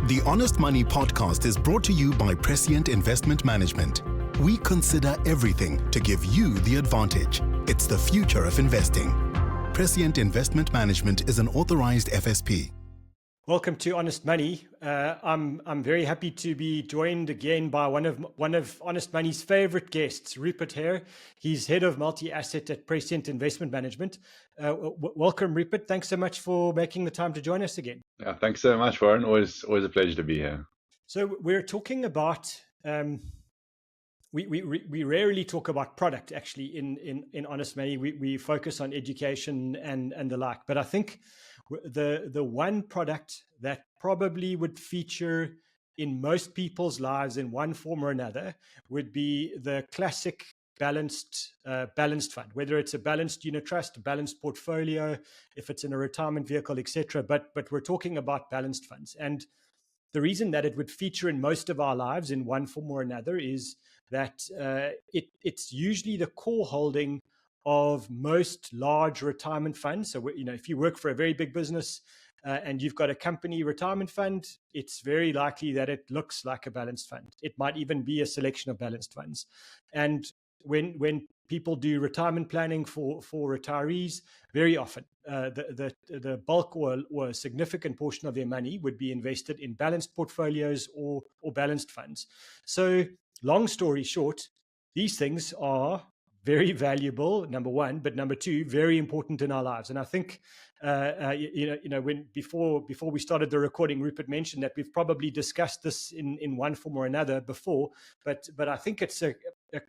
The Honest Money podcast is brought to you by Prescient Investment Management. We consider everything to give you the advantage. It's the future of investing. Prescient Investment Management is an authorized FSP. Welcome to Honest Money. I'm very happy to be joined again by one of Honest Money's favorite guests, Rupert Hare. He's head of multi-asset at Prescient Investment Management. Welcome, Rupert. Thanks so much for making the time to join us again. Yeah, thanks so much, Warren. Always a pleasure to be here. So we're talking about. We rarely talk about product actually in Honest Money. We focus on education and the like. But I think the one product that probably would feature in most people's lives in one form or another would be the classic balanced fund, whether it's a balanced unit trust, a balanced portfolio, if it's in a retirement vehicle, etc. But we're talking about balanced funds. And the reason that it would feature in most of our lives in one form or another is that it's usually the core holding of most large retirement funds. So, if you work for a very big business and you've got a company retirement fund, it's very likely that it looks like a balanced fund. It might even be a selection of balanced funds. And when people do retirement planning for retirees, very often the bulk or a significant portion of their money would be invested in balanced portfolios or balanced funds. So long story short, these things are very valuable, number one, but number two, very important in our lives. And I think, when before we started the recording, Rupert mentioned that we've probably discussed this in one form or another before, but I think it's a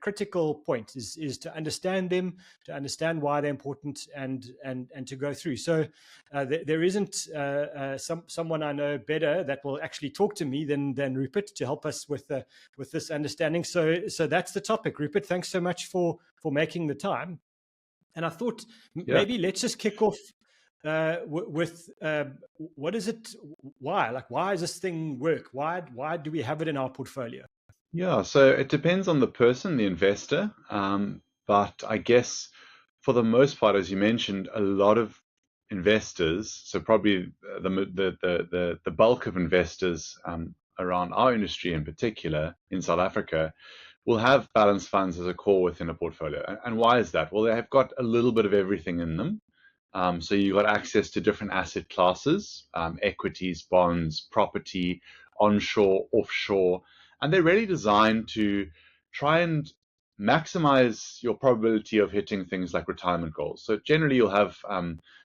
critical point is to understand them, to understand why they're important, and to go through. So there isn't someone I know better that will actually talk to me than Rupert to help us with this understanding. So that's the topic, Rupert. Thanks so much for making the time. And I thought maybe let's just kick off with what is it? Why does this thing work? Why do we have it in our portfolio? Yeah, so it depends on the person, the investor. But I guess for the most part, as you mentioned, a lot of investors, so probably the bulk of investors around our industry in particular in South Africa, will have balanced funds as a core within a portfolio. And why is that? Well, they have got a little bit of everything in them. So you've got access to different asset classes, equities, bonds, property, onshore, offshore, and they're really designed to try and maximize your probability of hitting things like retirement goals. So generally you'll have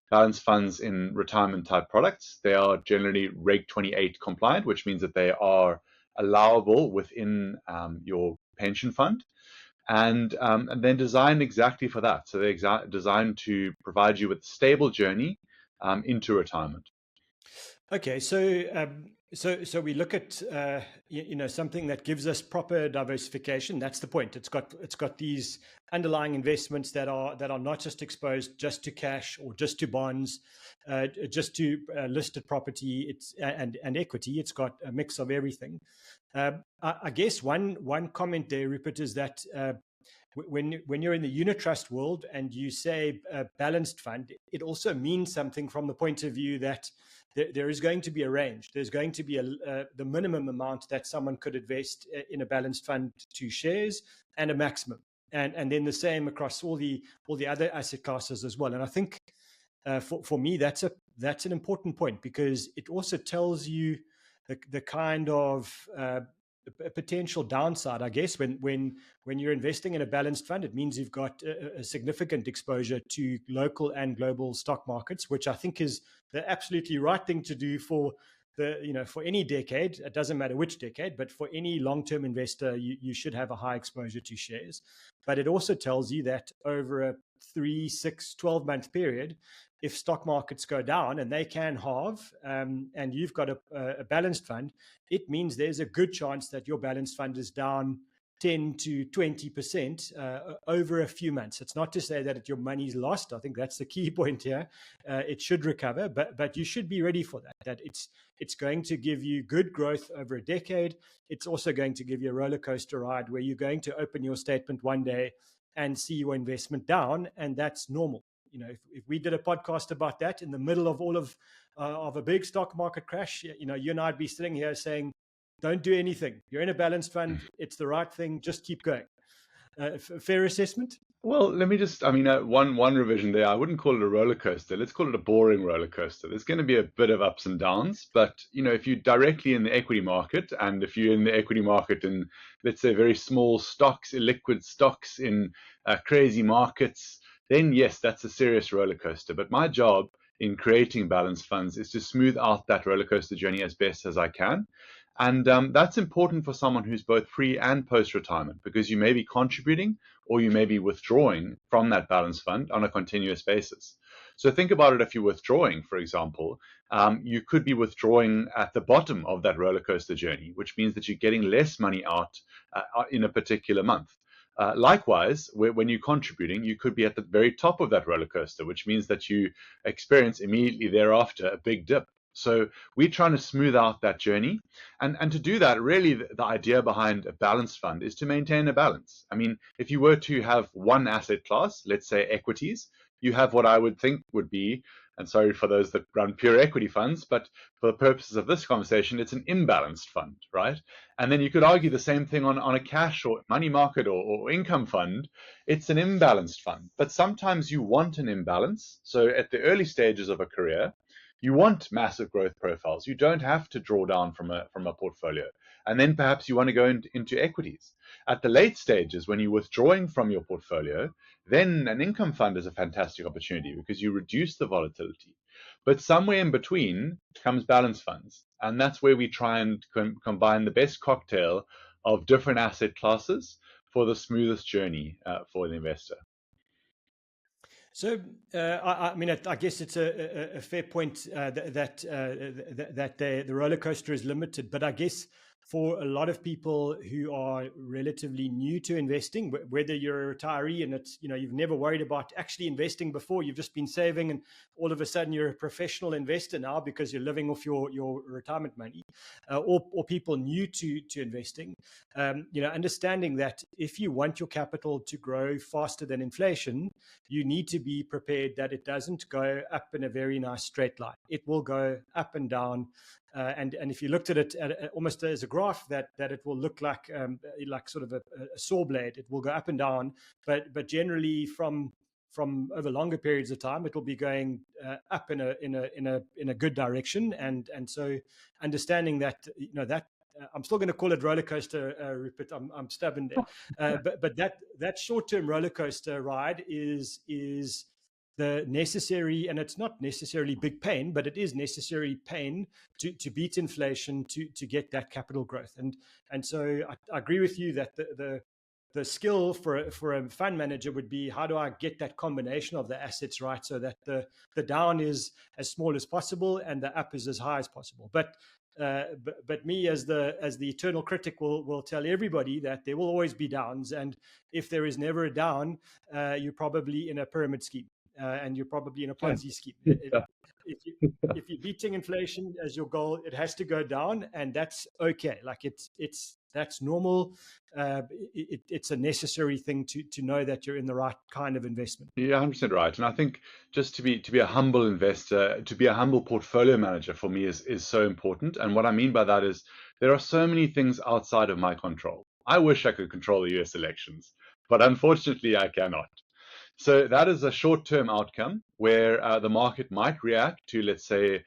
balanced funds in retirement type products. They are generally Reg 28 compliant, which means that they are allowable within your pension fund. And then designed exactly for that. So they're designed to provide you with a stable journey into retirement. Okay, so we look at something that gives us proper diversification. That's the point. It's got these underlying investments that are not just exposed just to cash or just to bonds, just to listed property. And equity. It's got a mix of everything. I guess one comment there, Rupert, is that when you're in the unit trust world and you say a balanced fund, it also means something from the point of view that there is going to be a range. There's going to be the minimum amount that someone could invest in a balanced fund to shares, and a maximum, and then the same across all the other asset classes as well. And I think for me that's an important point, because it also tells you the kind of potential downside, I guess, when you're investing in a balanced fund. It means you've got a significant exposure to local and global stock markets, which I think is the absolutely right thing to do for any decade. It doesn't matter which decade, but for any long-term investor, you should have a high exposure to shares. But it also tells you that over a 3, 6, 12-month period, if stock markets go down, and they can halve, and you've got a balanced fund, it means there's a good chance that your balanced fund is down 10 to 20% over a few months. It's not to say that your money's lost. I think that's the key point here. It should recover, but you should be ready for that. That it's going to give you good growth over a decade. It's also going to give you a roller coaster ride where you're going to open your statement one day and see your investment down, and that's normal. if we did a podcast about that in the middle of all of a big stock market crash, you and I'd be sitting here saying, don't do anything. You're in a balanced fund. It's the right thing. Just keep going. Fair assessment? Well, let me just, one revision there. I wouldn't call it a roller coaster. Let's call it a boring roller coaster. There's going to be a bit of ups and downs, but, if you're directly in the equity market, and if you're in the equity market in, let's say, very small stocks, illiquid stocks in crazy markets, then yes, that's a serious roller coaster. But my job in creating balanced funds is to smooth out that roller coaster journey as best as I can. And that's important for someone who's both pre and post retirement, because you may be contributing or you may be withdrawing from that balance fund on a continuous basis. So think about it. If you're withdrawing, for example, you could be withdrawing at the bottom of that roller coaster journey, which means that you're getting less money out in a particular month. Likewise, when you're contributing, you could be at the very top of that roller coaster, which means that you experience immediately thereafter a big dip. So we're trying to smooth out that journey. And to do that, really, the idea behind a balanced fund is to maintain a balance. I mean, if you were to have one asset class, let's say equities, you have what I would think would be, and sorry for those that run pure equity funds, but for the purposes of this conversation, it's an imbalanced fund, right? And then you could argue the same thing on a cash or money market or income fund. It's an imbalanced fund. But sometimes you want an imbalance. So at the early stages of a career, you want massive growth profiles. You don't have to draw down from a portfolio. And then perhaps you want to go into equities. At the late stages, when you're withdrawing from your portfolio, then an income fund is a fantastic opportunity because you reduce the volatility. But somewhere in between comes balance funds. And that's where we try and combine the best cocktail of different asset classes for the smoothest journey for the investor. So, I guess it's a fair point that the roller coaster is limited. But I guess for a lot of people who are relatively new to investing, whether you're a retiree and it's, you've never worried about actually investing before, you've just been saving, and all of a sudden you're a professional investor now because you're living off your retirement money, or people new to investing, understanding that if you want your capital to grow faster than inflation, you need to be prepared that it doesn't go up in a very nice straight line. It will go up and down. And if you looked at it almost as a graph, that it will look like sort of a saw blade. It will go up and down, but generally from over longer periods of time, it will be going up in a good direction. And so understanding that, that I'm still going to call it roller coaster, Rupert. I'm stubborn there, but that short-term roller coaster ride is the necessary, and it's not necessarily big pain, but it is necessary pain to beat inflation, to get that capital growth. And so I agree with you that the skill for a fund manager would be, how do I get that combination of the assets right so that the down is as small as possible and the up is as high as possible. But me as the eternal critic will tell everybody that there will always be downs, and if there is never a down, you're probably in a pyramid scheme. And you're probably in a Ponzi scheme. If you're beating inflation as your goal, it has to go down, and that's okay. Like that's normal. It's a necessary thing to know that you're in the right kind of investment. Yeah, 100% right. And I think just to be a humble investor, to be a humble portfolio manager for me is so important. And what I mean by that is there are so many things outside of my control. I wish I could control the US elections, but unfortunately I cannot. So that is a short-term outcome where the market might react to, let's say,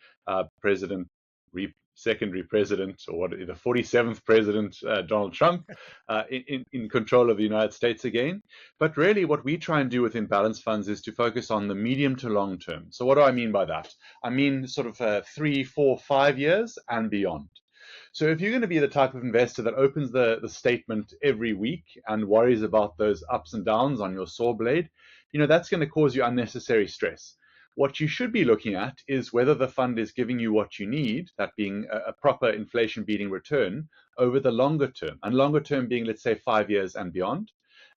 secondary president, or the 47th president, Donald Trump, in control of the United States again. But really what we try and do with imbalanced funds is to focus on the medium to long term. So what do I mean by that? I mean sort of 3, 4, 5 years and beyond. So if you're going to be the type of investor that opens the statement every week and worries about those ups and downs on your saw blade, that's going to cause you unnecessary stress. What you should be looking at is whether the fund is giving you what you need, that being a proper inflation-beating return over the longer term, and longer term being, let's say, 5 years and beyond.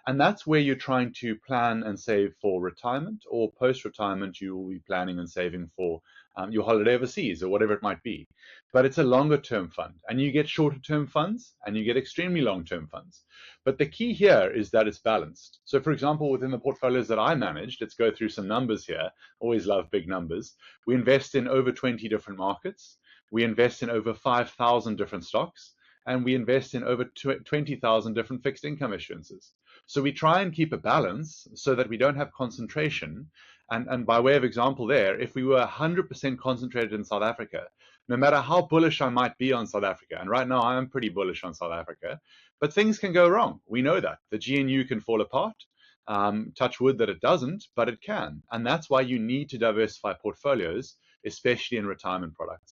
And that's where you're trying to plan and save for retirement, or post-retirement, you will be planning and saving for your holiday overseas or whatever it might be. But it's a longer term fund, and you get shorter term funds and you get extremely long term funds. But the key here is that it's balanced. So, for example, within the portfolios that I manage, let's go through some numbers here. Always love big numbers. We invest in over 20 different markets. We invest in over 5,000 different stocks, and we invest in over 20,000 different fixed income issuances. So we try and keep a balance so that we don't have concentration. And by way of example there, if we were 100% concentrated in South Africa, no matter how bullish I might be on South Africa, and right now I am pretty bullish on South Africa, but things can go wrong. We know that. The GNU can fall apart. Touch wood that it doesn't, but it can. And that's why you need to diversify portfolios, especially in retirement products.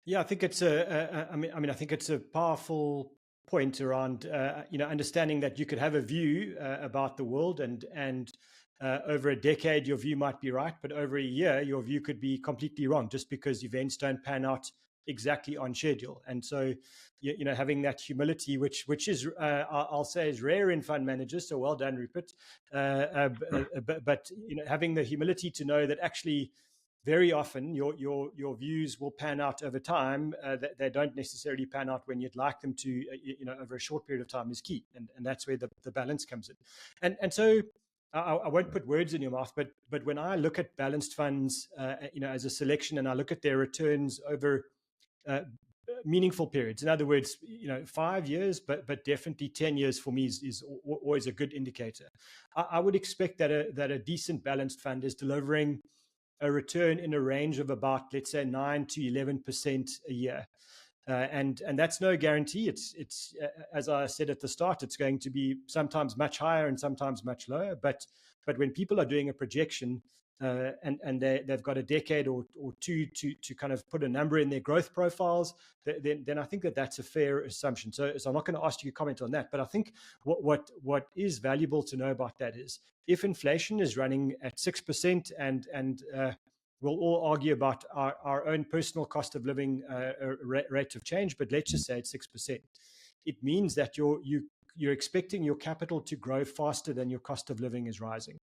Yeah, I think it's I think it's a powerful point around understanding that you could have a view about the world, and over a decade your view might be right, but over a year your view could be completely wrong, just because events don't pan out exactly on schedule. And so having that humility, which is I'll say is rare in fund managers, so well done, Rupert, but having the humility to know that actually very often your views will pan out over time. That they don't necessarily pan out when you'd like them to. Over a short period of time is key, and that's where the balance comes in. And so I won't put words in your mouth, but when I look at balanced funds, as a selection, and I look at their returns over meaningful periods. In other words, 5 years, but definitely 10 years for me is always a good indicator. I would expect that a decent balanced fund is delivering a return in a range of about, let's say, 9 to 11% a year, and that's no guarantee. It's as I said at the start, it's going to be sometimes much higher and sometimes much lower. But when people are doing a projection, and they've got a decade or two to kind of put a number in their growth profiles, then I think that's a fair assumption. So I'm not going to ask you to comment on that, but I think what is valuable to know about that is, if inflation is running at 6%, and we'll all argue about our own personal cost of living rate of change, but let's just say it's 6%. It means that you're expecting your capital to grow faster than your cost of living is rising.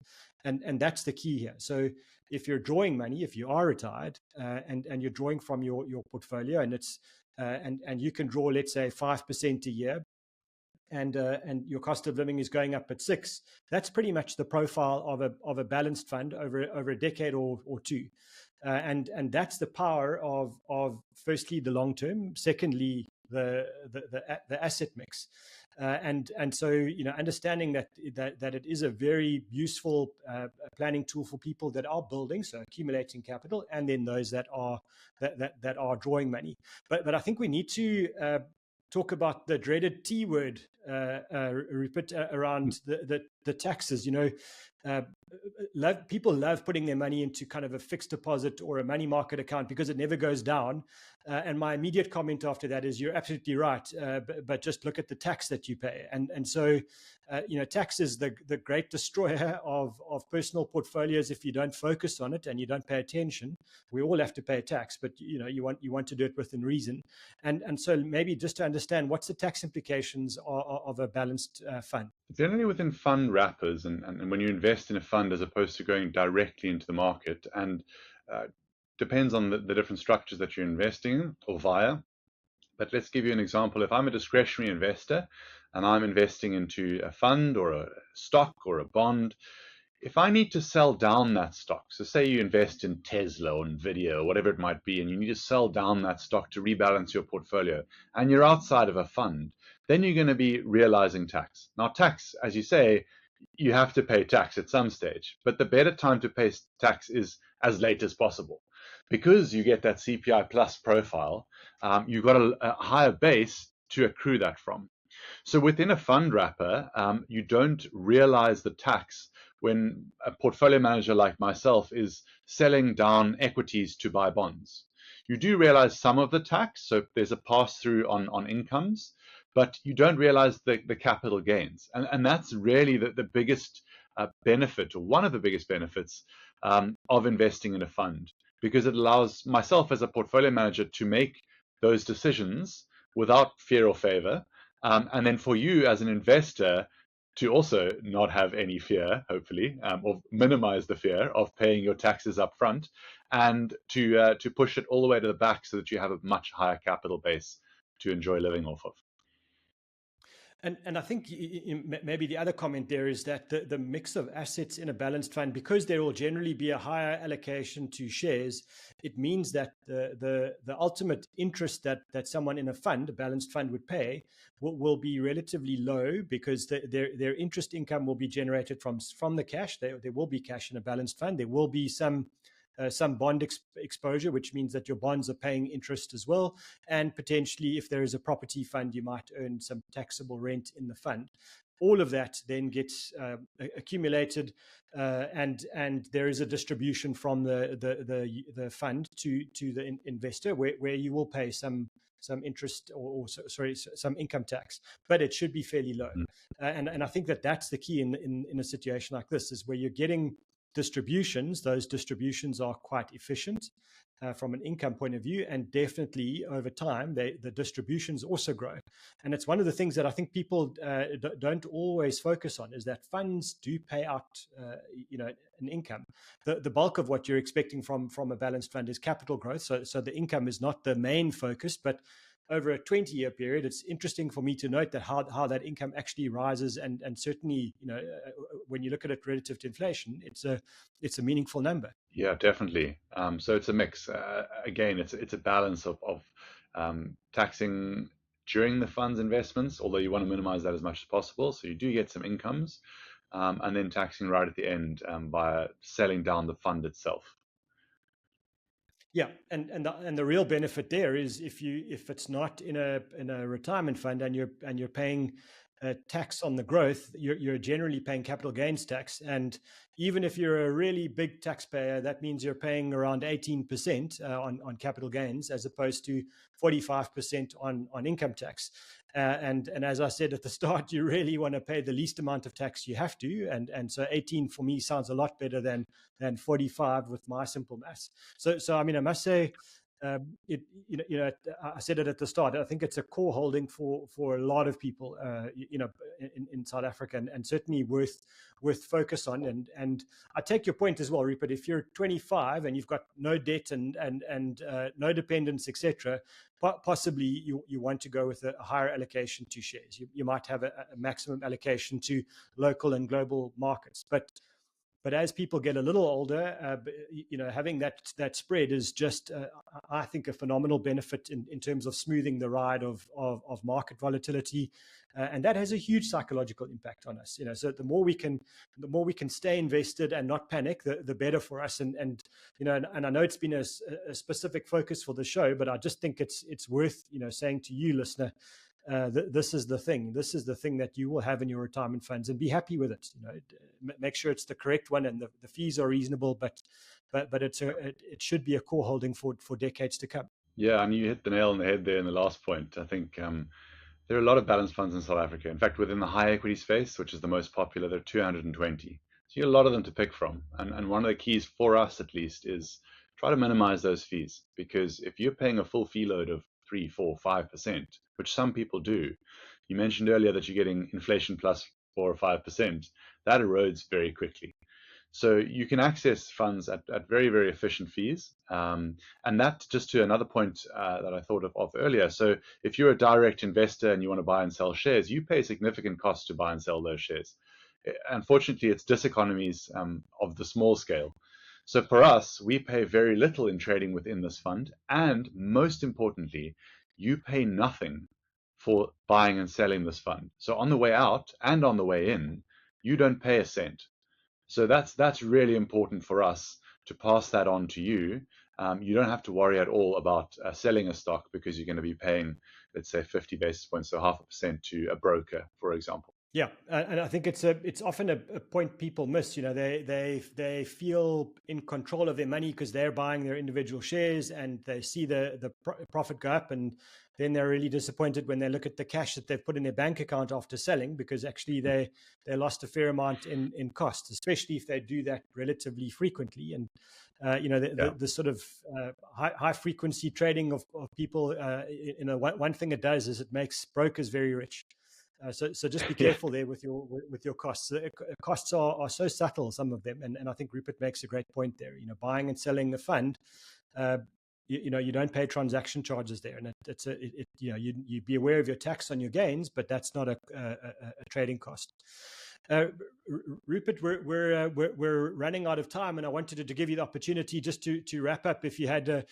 And that's the key here. So if you're drawing money, if you are retired, and you're drawing from your portfolio, and it's and you can draw, let's say, 5% a year, and your cost of living is going up at 6%, that's pretty much the profile of a balanced fund over a decade or two. And that's the power of firstly the long term, secondly the asset mix, and so understanding that it is a very useful planning tool for people that are building, so accumulating capital, and then those that are drawing money. But I think we need to talk about the dreaded T word, Rupert, around the taxes. People love putting their money into kind of a fixed deposit or a money market account because it never goes down. And my immediate comment after that is, you're absolutely right, but just look at the tax that you pay. And so, tax is the great destroyer of personal portfolios if you don't focus on it and you don't pay attention. We all have to pay tax, but you want to do it within reason. And so maybe just to understand, what's the tax implications of a balanced fund? Generally within fund wrappers, and when you invest in a fund as opposed to going directly into the market, and depends on the different structures that you're investing in or via. But let's give you an example. If I'm a discretionary investor and I'm investing into a fund or a stock or a bond, if I need to sell down that stock, so say you invest in Tesla or Nvidia or whatever it might be, and you need to sell down that stock to rebalance your portfolio, and you're outside of a fund, then you're going to be realizing tax. Now, tax, as you say, you have to pay tax at some stage, but the better time to pay tax is as late as possible. Because you get that CPI plus profile, you've got a higher base to accrue that from. So within a fund wrapper, you don't realize the tax when a portfolio manager like myself is selling down equities to buy bonds. You do realize some of the tax, so there's a pass-through on incomes, but you don't realize the capital gains. And that's really the biggest benefit, or one of the biggest benefits of investing in a fund, because it allows myself as a portfolio manager to make those decisions without fear or favor. And then for you as an investor to also not have any fear, hopefully, or minimize the fear of paying your taxes up front, and to push it all the way to the back so that you have a much higher capital base to enjoy living off of. And I think maybe the other comment there is that the mix of assets in a balanced fund, because there will generally be a higher allocation to shares, it means that the ultimate interest that someone in a fund, a balanced fund, would pay will be relatively low, because their interest income will be generated from the cash. There will be cash in a balanced fund. There will be some bond exposure, which means that your bonds are paying interest as well. And potentially, if there is a property fund, you might earn some taxable rent in the fund. All of that then gets accumulated, and there is a distribution from the fund to the investor, where you will pay some interest, or some income tax, but it should be fairly low. And I think that's the key in a situation like this, is where you're getting distributions. Those distributions are quite efficient from an income point of view, and definitely over time the distributions also grow. And it's one of the things that I think people don't always focus on, is that funds do pay out an income. The bulk of what you're expecting from a balanced fund is capital growth, so the income is not the main focus. But over a 20-year period, it's interesting for me to note that how that income actually rises, and certainly, when you look at it relative to inflation, it's a meaningful number. Yeah, definitely. So it's a mix. Again, it's a balance of taxing during the fund's investments, although you want to minimize that as much as possible. So you do get some incomes, and then taxing right at the end by selling down the fund itself. Yeah, and the real benefit there is if it's not in a retirement fund, and you're paying tax on the growth, you're generally paying capital gains tax. And even if you're a really big taxpayer, that means you're paying around 18% on capital gains, as opposed to 45% on income tax. And as I said at the start, you really want to pay the least amount of tax you have to, and so 18 for me sounds a lot better than 45 with my simple maths. So I mean, I must say, I said it at the start, I think it's a core holding for a lot of people, in South Africa, and certainly worth focus on. And I take your point as well, Rupert. If you're 25 and you've got no debt and no dependents, etc., possibly you want to go with a higher allocation to shares. You might have a maximum allocation to local and global markets, but as people get a little older, having that spread is just, I think, a phenomenal benefit in terms of smoothing the ride of market volatility, and that has a huge psychological impact on us. So the more we can stay invested and not panic, the better for us. And I know it's been a specific focus for the show, but I just think it's worth saying to you, listener, this is the thing. This is the thing that you will have in your retirement funds, and be happy with it. Make sure it's the correct one, and the fees are reasonable. But it should be a core holding for decades to come. Yeah, and you hit the nail on the head there in the last point. I think there are a lot of balanced funds in South Africa. In fact, within the high equity space, which is the most popular, there are 220. So you have a lot of them to pick from. And one of the keys for us, at least, is try to minimize those fees. Because if you're paying a full fee load of 3, 4, 5%, which some people do, you mentioned earlier that you're getting inflation plus 4 or 5%, that erodes very quickly. So you can access funds at very, very efficient fees. And that, just to another point that I thought of earlier. So if you're a direct investor and you want to buy and sell shares, you pay significant costs to buy and sell those shares. Unfortunately, it's diseconomies of the small scale. So for us, we pay very little in trading within this fund. And most importantly, you pay nothing for buying and selling this fund. So on the way out and on the way in, you don't pay a cent. So that's really important for us to pass that on to you. You don't have to worry at all about selling a stock, because you're going to be paying, let's say, 50 basis points, so 0.5% to a broker, for example. Yeah, and I think it's often a point people miss. They feel in control of their money because they're buying their individual shares, and they see the profit go up, and then they're really disappointed when they look at the cash that they've put in their bank account after selling, because actually they lost a fair amount in cost, especially if they do that relatively frequently. And the sort of high frequency trading of people, one thing it does is it makes brokers very rich. So just be careful there with your costs. Costs are so subtle, some of them, and I think Rupert makes a great point there. Buying and selling a fund, you don't pay transaction charges there, and you be aware of your tax on your gains, but that's not a trading cost. Rupert, we're running out of time, and I wanted to give you the opportunity just to wrap up. If you had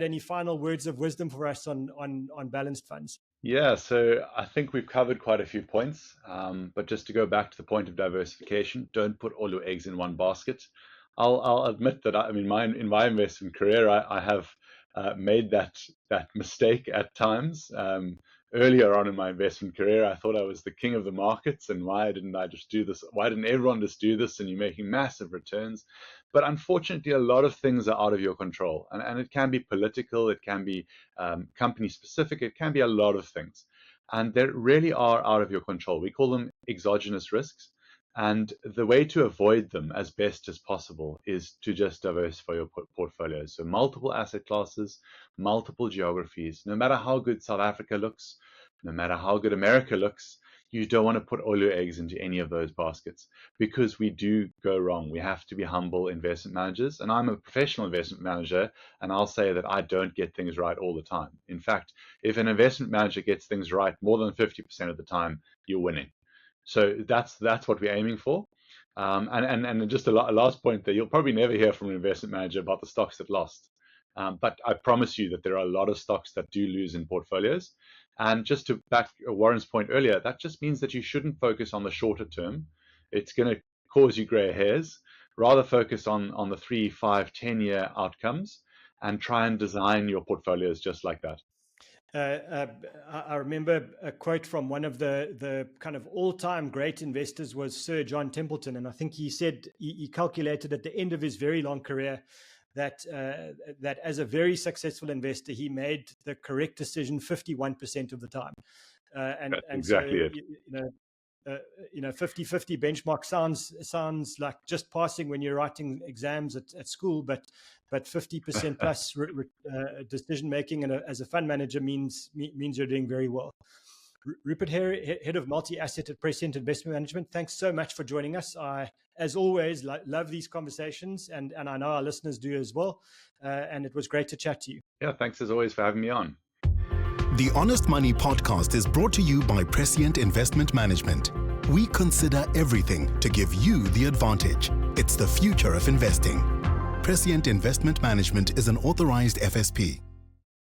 any final words of wisdom for us on balanced funds. Yeah, so I think we've covered quite a few points, but just to go back to the point of diversification, don't put all your eggs in one basket. I'll admit that in my investment career, I have made that mistake at times. Earlier on in my investment career, I thought I was the king of the markets, and why didn't I just do this? Why didn't everyone just do this? And you're making massive returns. But unfortunately, a lot of things are out of your control, and it can be political, it can be company specific, it can be a lot of things, and they really are out of your control. We call them exogenous risks. And the way to avoid them as best as possible is to just diversify your portfolios. So multiple asset classes, multiple geographies. No matter how good South Africa looks, no matter how good America looks, you don't want to put all your eggs into any of those baskets, because we do go wrong. We have to be humble investment managers. And I'm a professional investment manager, and I'll say that I don't get things right all the time. In fact, if an investment manager gets things right more than 50% of the time, you're winning. So that's what we're aiming for. And just a last point there, you'll probably never hear from an investment manager about the stocks that lost. But I promise you that there are a lot of stocks that do lose in portfolios. And just to back Warren's point earlier, that just means that you shouldn't focus on the shorter term. It's going to cause you gray hairs. Rather focus on the 3, 5, 10-year outcomes, and try and design your portfolios just like that. I remember a quote from one of the kind of all-time great investors was Sir John Templeton, and I think he said he calculated at the end of his very long career that as a very successful investor, he made the correct decision 51% of the time. That's exactly it. So 50-50 benchmark sounds like just passing when you're writing exams at school, but 50% plus decision making as a fund manager means you're doing very well. Rupert Hare, head of multi-asset at Prescient Investment Management, thanks so much for joining us. I, as always, love these conversations, and I know our listeners do as well. And it was great to chat to you. Yeah, thanks as always for having me on. The Honest Money podcast is brought to you by Prescient Investment Management. We consider everything to give you the advantage. It's the future of investing. Prescient Investment Management is an authorized FSP.